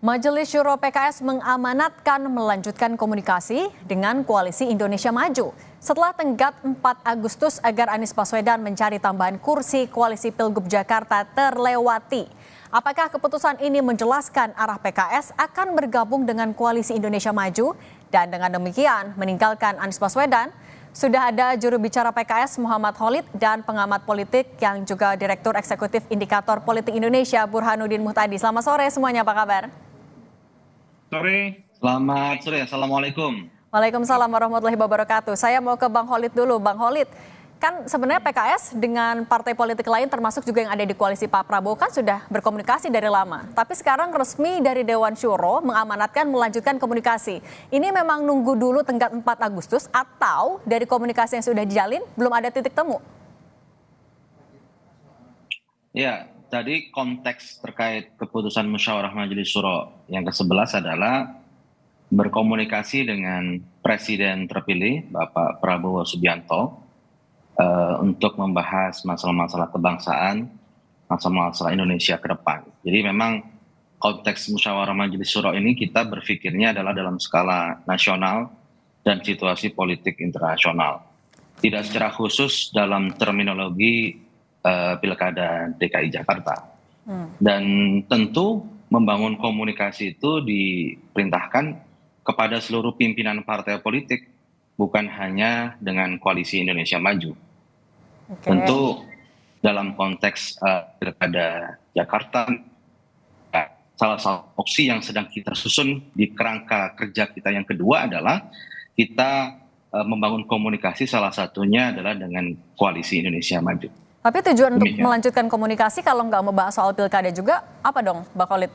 Majelis Syuro PKS mengamanatkan melanjutkan komunikasi dengan Koalisi Indonesia Maju setelah tenggat 4 Agustus agar Anies Baswedan mencari tambahan kursi Koalisi Pilgub Jakarta terlewati. Apakah keputusan ini menjelaskan arah PKS akan bergabung dengan Koalisi Indonesia Maju dan dengan demikian meninggalkan Anies Baswedan? Sudah ada juru bicara PKS Muhammad Khalid dan pengamat politik yang juga Direktur Eksekutif Indikator Politik Indonesia Burhanuddin Muhtadi. Selamat sore semuanya, apa kabar? Sore. Selamat sore, Assalamualaikum. Waalaikumsalam warahmatullahi wabarakatuh. Saya mau ke Bang Khalid dulu. Bang Khalid, kan sebenarnya PKS dengan partai politik lain termasuk juga yang ada di koalisi Pak Prabowo kan sudah berkomunikasi dari lama. Tapi sekarang resmi dari Dewan Syuro mengamanatkan melanjutkan komunikasi. Ini memang nunggu dulu tenggat 4 Agustus atau dari komunikasi yang sudah dijalin belum ada titik temu? Ya, tadi konteks terkait keputusan musyawarah Majelis Syuro yang ke-11 adalah berkomunikasi dengan Presiden terpilih Bapak Prabowo Subianto untuk membahas masalah-masalah kebangsaan, masalah-masalah Indonesia ke depan. Jadi memang konteks musyawarah Majelis Syuro ini kita berpikirnya adalah dalam skala nasional dan situasi politik internasional. Tidak secara khusus dalam terminologi Pilkada DKI Jakarta. Dan tentu membangun komunikasi itu diperintahkan kepada seluruh pimpinan partai politik, bukan hanya dengan Koalisi Indonesia Maju. Tentu dalam konteks Pilkada Jakarta, salah satu opsi yang sedang kita susun di kerangka kerja kita yang kedua adalah kita membangun komunikasi, salah satunya adalah dengan Koalisi Indonesia Maju. Tapi tujuan untuk melanjutkan komunikasi kalau nggak membahas soal pilkada juga, apa dong Bang Khalid?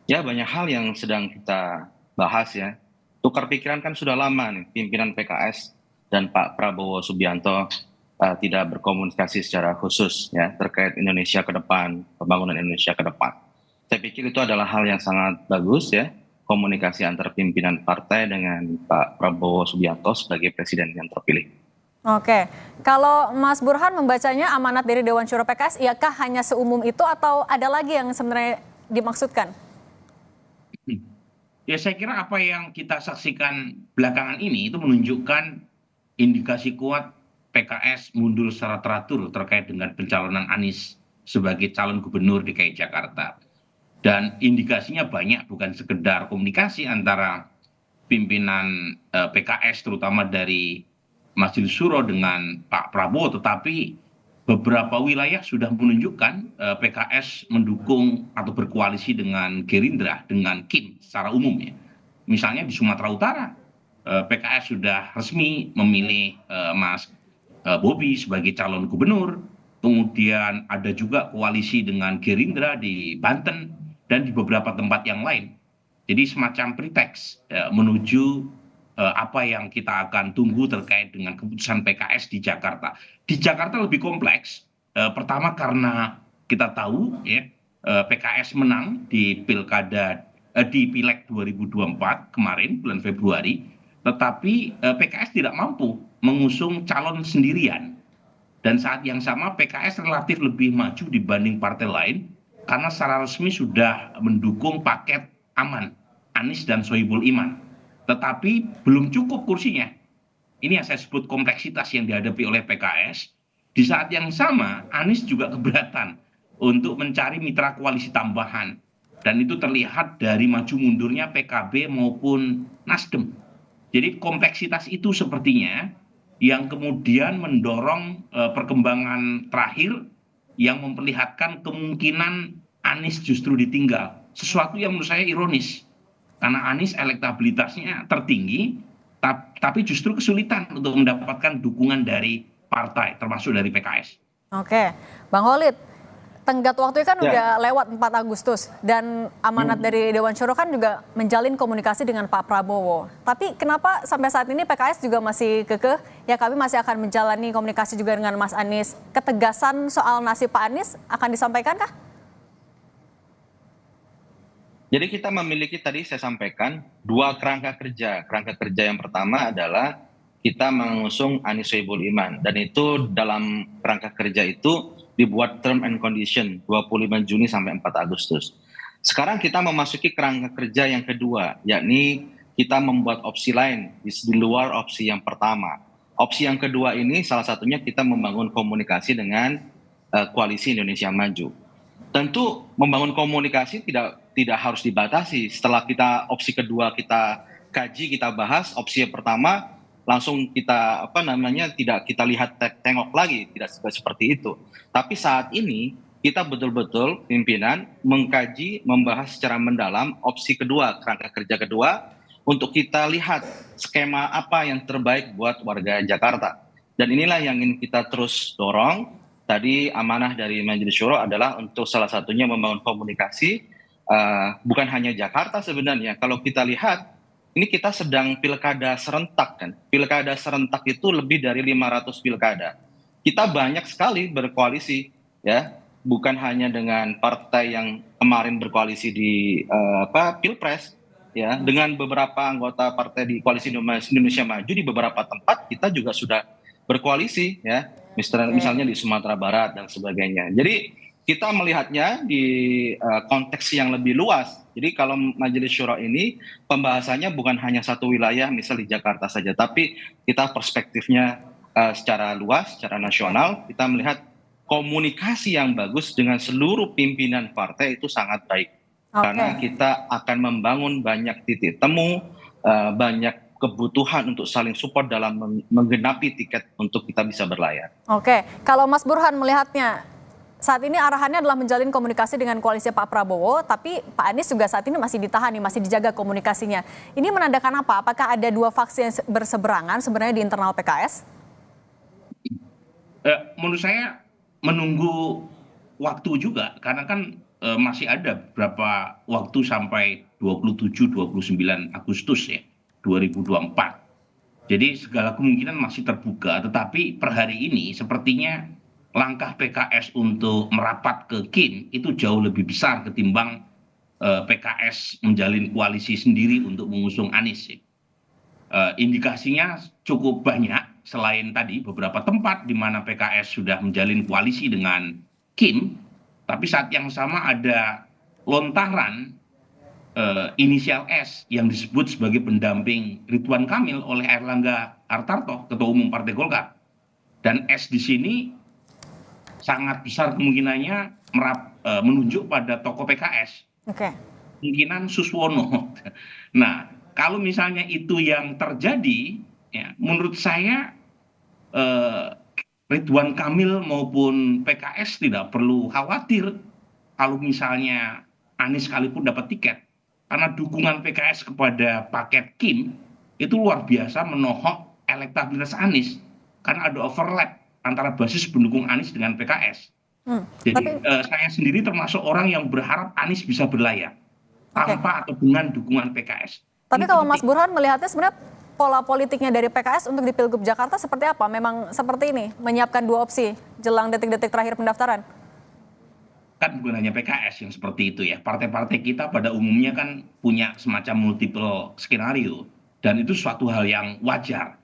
Ya, banyak hal yang sedang kita bahas ya. Tukar pikiran kan sudah lama nih, pimpinan PKS dan Pak Prabowo Subianto tidak berkomunikasi secara khusus ya terkait Indonesia ke depan, pembangunan Indonesia ke depan. Saya pikir itu adalah hal yang sangat bagus ya, komunikasi antar pimpinan partai dengan Pak Prabowo Subianto sebagai presiden yang terpilih. Oke, kalau Mas Burhan membacanya amanat dari Dewan Syuro PKS, iakah hanya seumum itu atau ada lagi yang sebenarnya dimaksudkan? Ya, saya kira apa yang kita saksikan belakangan ini itu menunjukkan indikasi kuat PKS mundur secara teratur terkait dengan pencalonan Anies sebagai calon gubernur DKI Jakarta. Dan indikasinya banyak, bukan sekedar komunikasi antara pimpinan PKS terutama dari Majelis Syuro dengan Pak Prabowo, tetapi beberapa wilayah sudah menunjukkan PKS mendukung atau berkoalisi dengan Gerindra, dengan Kim secara umum ya. Misalnya di Sumatera Utara, PKS sudah resmi memilih Mas Bobi sebagai calon gubernur. Kemudian ada juga koalisi dengan Gerindra di Banten dan di beberapa tempat yang lain. Jadi semacam preteks menuju apa yang kita akan tunggu terkait dengan keputusan PKS di Jakarta. Di Jakarta lebih kompleks. Pertama karena kita tahu ya PKS menang di pilkada di Pileg 2024 kemarin bulan Februari, tetapi PKS tidak mampu mengusung calon sendirian. Dan saat yang sama PKS relatif lebih maju dibanding partai lain karena secara resmi sudah mendukung paket aman Anies dan Sohibul Iman. Tetapi belum cukup kursinya. Ini yang saya sebut kompleksitas yang dihadapi oleh PKS. Di saat yang sama, Anies juga keberatan untuk mencari mitra koalisi tambahan. Dan itu terlihat dari maju mundurnya PKB maupun Nasdem. Jadi kompleksitas itu sepertinya yang kemudian mendorong perkembangan terakhir yang memperlihatkan kemungkinan Anies justru ditinggal. Sesuatu yang menurut saya ironis. Karena Anies elektabilitasnya tertinggi, tapi justru kesulitan untuk mendapatkan dukungan dari partai, termasuk dari PKS. Oke, Bang Khalid, tenggat waktunya kan udah lewat 4 Agustus, dan amanat dari Dewan Syuro kan juga menjalin komunikasi dengan Pak Prabowo. Tapi kenapa sampai saat ini PKS juga masih kekeh, ya kami masih akan menjalani komunikasi juga dengan Mas Anies. Ketegasan soal nasib Pak Anies akan disampaikan kah? Jadi kita memiliki tadi saya sampaikan dua kerangka kerja. Kerangka kerja yang pertama adalah kita mengusung Anies Sohibul Iman. Dan itu dalam kerangka kerja itu dibuat term and condition 25 Juni sampai 4 Agustus. Sekarang kita memasuki kerangka kerja yang kedua, yakni kita membuat opsi lain di luar opsi yang pertama. Opsi yang kedua ini salah satunya kita membangun komunikasi dengan Koalisi Indonesia Maju. Tentu membangun komunikasi tidak harus dibatasi. Setelah kita opsi kedua kita kaji, kita bahas, opsi yang pertama langsung kita tidak kita lihat tengok lagi, tidak seperti itu. Tapi saat ini kita betul-betul pimpinan mengkaji, membahas secara mendalam opsi kedua, kerangka kerja kedua, untuk kita lihat skema apa yang terbaik buat warga Jakarta. Dan inilah yang ingin kita terus dorong. Tadi amanah dari Majelis Syuro adalah untuk salah satunya membangun komunikasi, bukan hanya Jakarta sebenarnya. Kalau kita lihat, ini kita sedang pilkada serentak kan. Pilkada serentak itu lebih dari 500 pilkada. Kita banyak sekali berkoalisi, ya, bukan hanya dengan partai yang kemarin berkoalisi di Pilpres, ya, dengan beberapa anggota partai di Koalisi Indonesia Maju di beberapa tempat kita juga sudah berkoalisi, ya. Misalnya di Sumatera Barat dan sebagainya. Jadi kita melihatnya di konteks yang lebih luas. Jadi kalau Majelis Syuro ini pembahasannya bukan hanya satu wilayah, misal di Jakarta saja, tapi kita perspektifnya secara luas, secara nasional, kita melihat komunikasi yang bagus dengan seluruh pimpinan partai itu sangat baik. Karena kita akan membangun banyak titik temu, banyak kebutuhan untuk saling support dalam menggenapi tiket untuk kita bisa berlayar. Oke, kalau Mas Burhan melihatnya, saat ini arahannya adalah menjalin komunikasi dengan koalisi Pak Prabowo, tapi Pak Anies juga saat ini masih ditahan, masih dijaga komunikasinya. Ini menandakan apa? Apakah ada dua faksi yang berseberangan sebenarnya di internal PKS? Menurut saya menunggu waktu juga, karena kan masih ada beberapa waktu sampai 27-29 Agustus ya. 2024. Jadi segala kemungkinan masih terbuka, tetapi per hari ini sepertinya langkah PKS untuk merapat ke KIM itu jauh lebih besar ketimbang PKS menjalin koalisi sendiri untuk mengusung Anies. Indikasinya cukup banyak, selain tadi beberapa tempat di mana PKS sudah menjalin koalisi dengan KIM, tapi saat yang sama ada lontaran inisial S yang disebut sebagai pendamping Ridwan Kamil oleh Airlangga Hartarto, Ketua Umum Partai Golkar. Dan S di sini sangat besar kemungkinannya menunjuk pada tokoh PKS. Kemungkinan Suswono. Nah, kalau misalnya itu yang terjadi, ya, menurut saya Ridwan Kamil maupun PKS tidak perlu khawatir kalau misalnya Anies sekalipun dapat tiket. Karena dukungan PKS kepada paket KIM itu luar biasa menohok elektabilitas Anies. Karena ada overlap antara basis pendukung Anies dengan PKS. Jadi saya sendiri termasuk orang yang berharap Anies bisa berlayar tanpa atau dengan dukungan PKS. Tapi kalau Mas Burhan melihatnya sebenarnya pola politiknya dari PKS untuk di Pilgub Jakarta seperti apa? Memang seperti ini, menyiapkan dua opsi jelang detik-detik terakhir pendaftaran? Kan bukan hanya PKS yang seperti itu ya. Partai-partai kita pada umumnya kan punya semacam multiple skenario. Dan itu suatu hal yang wajar.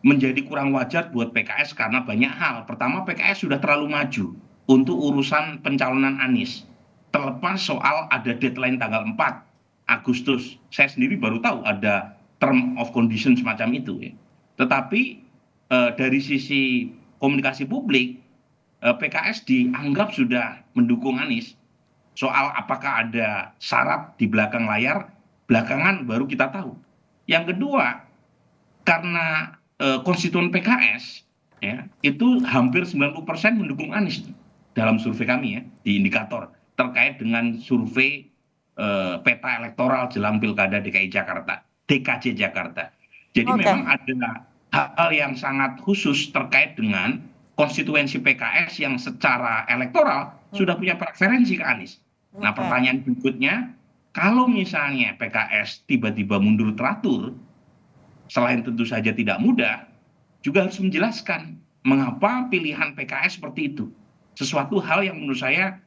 Menjadi kurang wajar buat PKS karena banyak hal. Pertama, PKS sudah terlalu maju untuk urusan pencalonan Anies. Terlepas soal ada deadline tanggal 4 Agustus. Saya sendiri baru tahu ada term of condition semacam itu ya. Tetapi dari sisi komunikasi publik, PKS dianggap sudah mendukung Anies. Soal apakah ada syarat di belakang layar, belakangan baru kita tahu. Yang kedua, karena konstituen PKS ya, itu hampir 90% mendukung Anies dalam survei kami ya, di indikator terkait dengan survei peta elektoral jelang Pilkada DKI Jakarta, DKJ Jakarta. Jadi memang ada hal yang sangat khusus terkait dengan konstituensi PKS yang secara elektoral sudah punya preferensi ke Anies. Nah, pertanyaan berikutnya, kalau misalnya PKS tiba-tiba mundur teratur, selain tentu saja tidak mudah, juga harus menjelaskan mengapa pilihan PKS seperti itu. Sesuatu hal yang menurut saya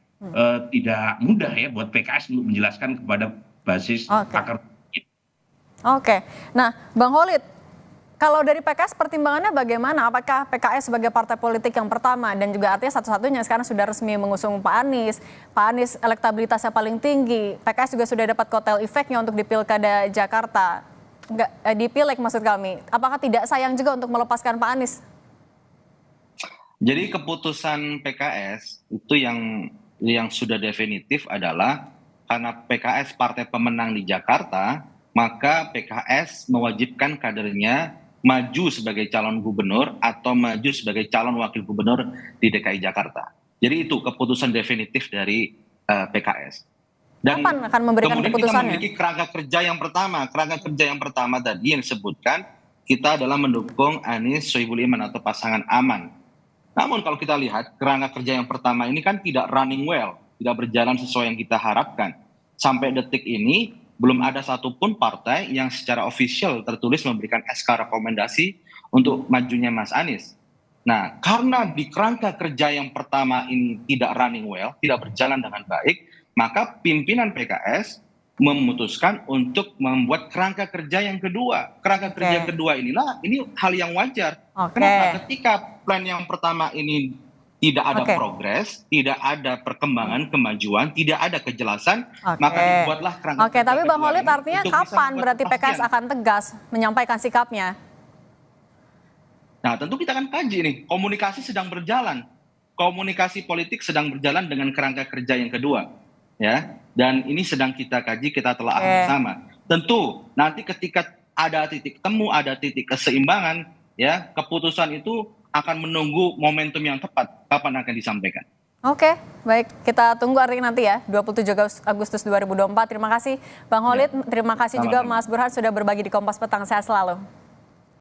tidak mudah ya buat PKS untuk menjelaskan kepada basis akar. Nah, Bang Holid, Kalau dari PKS pertimbangannya bagaimana? Apakah PKS sebagai partai politik yang pertama dan juga artinya satu-satunya sekarang sudah resmi mengusung Pak Anies elektabilitasnya paling tinggi, PKS juga sudah dapat kotel efeknya untuk di Pilkada Jakarta, di Pileg maksud kami. Apakah tidak sayang juga untuk melepaskan Pak Anies? Jadi keputusan PKS itu yang sudah definitif adalah karena PKS partai pemenang di Jakarta, maka PKS mewajibkan kadernya maju sebagai calon gubernur atau maju sebagai calon wakil gubernur di DKI Jakarta. Jadi itu keputusan definitif dari PKS. Dan kapan akan memberikan kemudian keputusannya? kita memiliki kerangka kerja yang pertama. Kerangka kerja yang pertama tadi yang disebutkan, kita adalah mendukung Anies Sohibul Iman atau pasangan aman. Namun kalau kita lihat kerangka kerja yang pertama ini kan tidak running well, tidak berjalan sesuai yang kita harapkan. Sampai detik ini belum ada satupun partai yang secara official tertulis memberikan SK rekomendasi untuk majunya Mas Anies. Nah, karena di kerangka kerja yang pertama ini tidak running well, tidak berjalan dengan baik, maka pimpinan PKS memutuskan untuk membuat kerangka kerja yang kedua. Kerangka kerja kedua ini hal yang wajar. Kenapa? Ketika plan yang pertama ini tidak ada progres, tidak ada perkembangan, kemajuan, tidak ada kejelasan, maka dibuatlah kerangka kerja tapi Bang kedua Khalid ini artinya untuk kapan bisa berarti membuat PKS akan tegas menyampaikan sikapnya? Nah, tentu kita akan kaji nih, komunikasi sedang berjalan. Komunikasi politik sedang berjalan dengan kerangka kerja yang kedua. Ya, dan ini sedang kita kaji, kita telah bersama. Tentu nanti ketika ada titik temu, ada titik keseimbangan, ya, keputusan itu akan menunggu momentum yang tepat kapan akan disampaikan. Oke, baik, kita tunggu artinya nanti ya 27 Agustus 2024. Terima kasih Bang Khalid, terima kasih juga Mas Burhan sudah berbagi di Kompas Petang. Sehat selalu.